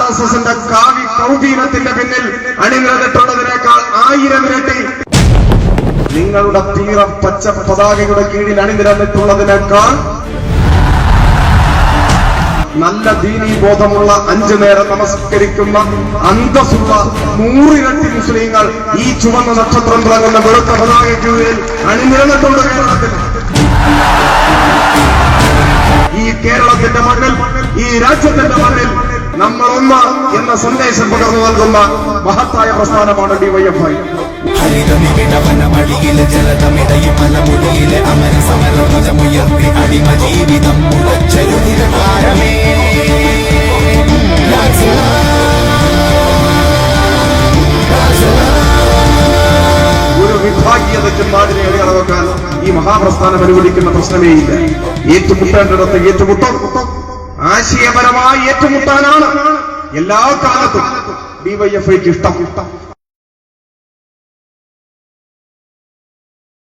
RSSന്റെ കാവി കൗപീനത്തിന്റെ പിന്നിൽ അണിനിരന്നിട്ടുള്ളതിനേക്കാൾ 1000 ഇരട്ടി നിങ്ങളുടെ തീര പച്ച പതാകയുടെ കീഴിൽ അണിനിരന്നിട്ടുള്ളതിനേക്കാൾ നല്ല ദീനീ ബോധമുള്ള 5 നേരം നമസ്കരിക്കുന്ന അന്തസ്സുള്ള 100 ഇരട്ടി മുസ്ലിങ്ങൾ ഈ ചുവന്ന നക്ഷത്രം തിളങ്ങുന്ന വെളുത്ത പതാകയ്ക്ക് കീഴിൽ അണിനിരന്നിട്ടുണ്ട് കേരളത്തിൽ. ഈ കേരളത്തിന്റെ മണ്ണിൽ, ഈ രാജ്യത്തിന്റെ മണ്ണിൽ നമ്മളൊന്ന് എന്ന സന്ദേശം പകർന്നു നൽകുന്ന മഹത്തായ പ്രസ്ഥാനമാണ് ഡിവൈഎഫ്ഐ. ഹരിതമിടവനമടിയിലെ ജലതമിടയും മലമുടിയിലെ അമര സമരമുയർത്തി അടിമ ജീവിതം മുളച്ചൊരുതിരകാരമേ. ഒരു വിഭാഗീയതയ്ക്കും നാടിനെ അടിയറവെക്കാൻ ഈ മഹാപ്രസ്ഥാനം അനുവദിക്കുന്ന പ്രശ്നമേയില്ല. ഏറ്റുമുട്ടേണ്ടിടത്ത് ഏറ്റുമുട്ടും. ആശയപരമായി ഏറ്റുമുട്ടാനാണ് എല്ലാ കാലത്തും ഡിവൈഎഫ്ഐക്ക് ഇഷ്ടം.